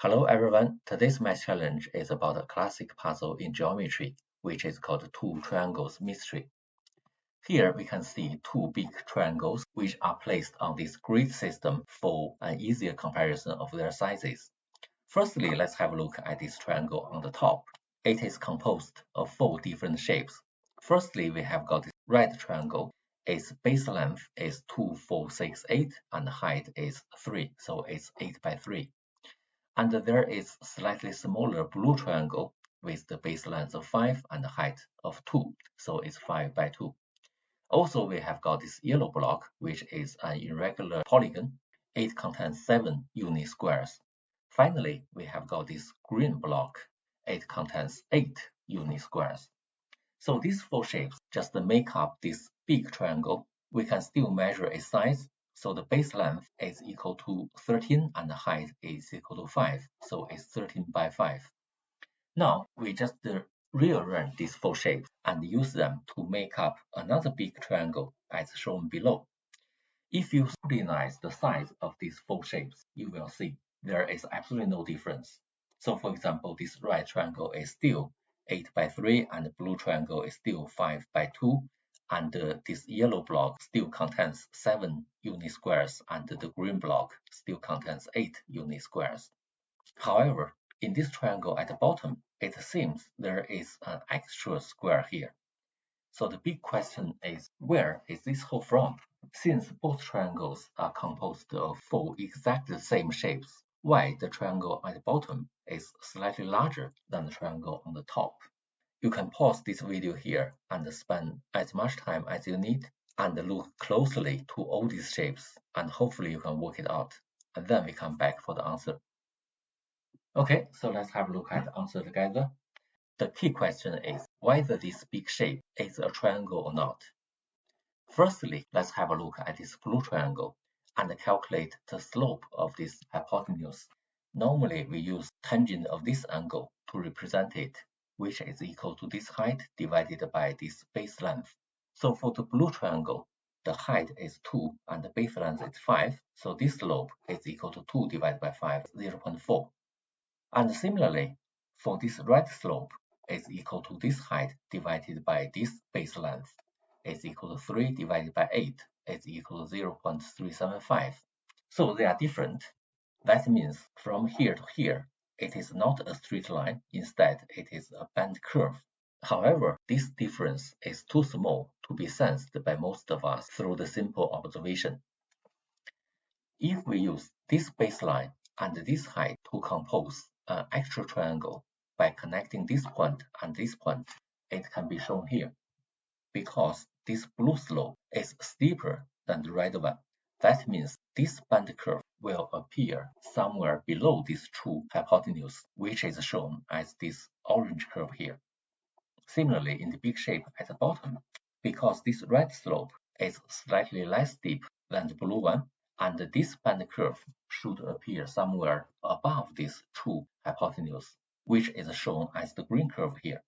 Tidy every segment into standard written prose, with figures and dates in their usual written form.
Hello everyone, today's math challenge is about a classic puzzle in geometry, which is called two triangles mystery. Here we can see two big triangles which are placed on this grid system for an easier comparison of their sizes. Firstly, let's have a look at this triangle on the top. It is composed of four different shapes. Firstly, we have got this right triangle. Its base length is 2, 4, 6, 8 and height is 3, so it's 8 by 3. And there is a slightly smaller blue triangle with the base length of 5 and the height of 2, so it's 5 by 2. Also, we have got this yellow block, which is an irregular polygon. It contains 7 unit squares. Finally, we have got this green block. It contains 8 unit squares. So these four shapes just make up this big triangle. We can still measure its size. So the base length is equal to 13 and the height is equal to 5. So it's 13 by 5. Now we just rearrange these four shapes and use them to make up another big triangle as shown below. If you scrutinize the size of these four shapes, you will see there is absolutely no difference. So for example, this right triangle is still 8 by 3 and the blue triangle is still 5 by 2. And this yellow block still contains 7 unit squares and the green block still contains 8 unit squares. However, in this triangle at the bottom, it seems there is an extra square here. So the big question is, where is this hole from? Since both triangles are composed of four exactly same shapes, why the triangle at the bottom is slightly larger than the triangle on the top? You can pause this video here and spend as much time as you need and look closely to all these shapes, and hopefully you can work it out. And then we come back for the answer. Okay, so let's have a look at the answer together. The key question is whether this big shape is a triangle or not. Firstly, let's have a look at this blue triangle and calculate the slope of this hypotenuse. Normally, we use tangent of this angle to represent it, which is equal to this height divided by this base length. So for the blue triangle, the height is 2 and the base length is 5, so this slope is equal to 2 divided by 5, 0.4. And similarly, for this red slope is equal to this height divided by this base length is equal to 3 divided by 8 is equal to 0.375. So they are different. That means from here to here, it is not a straight line. Instead, it is a bent curve. However, this difference is too small to be sensed by most of us through the simple observation. If we use this baseline and this height to compose an actual triangle by connecting this point and this point, it can be shown here. Because this blue slope is steeper than the red one, that means this bent curve will appear somewhere below this true hypotenuse, which is shown as this orange curve here. Similarly, in the big shape at the bottom, because this red slope is slightly less steep than the blue one, and this bent curve should appear somewhere above this true hypotenuse, which is shown as the green curve here.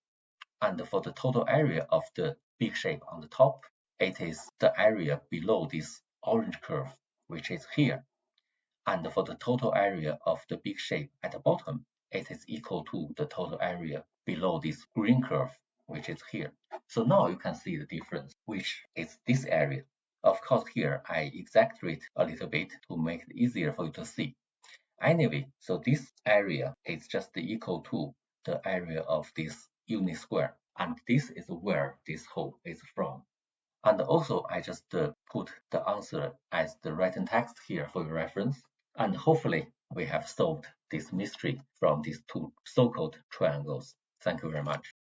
And for the total area of the big shape on the top, it is the area below this orange curve, which is here. And for the total area of the big shape at the bottom, it is equal to the total area below this green curve, which is here. So now you can see the difference, which is this area. Of course, here I exaggerate a little bit to make it easier for you to see. Anyway, so this area is just equal to the area of this unit square, and this is where this hole is from. And also, I just put the answer as the written text here for your reference, and hopefully we have solved this mystery from these two so-called triangles. Thank you very much.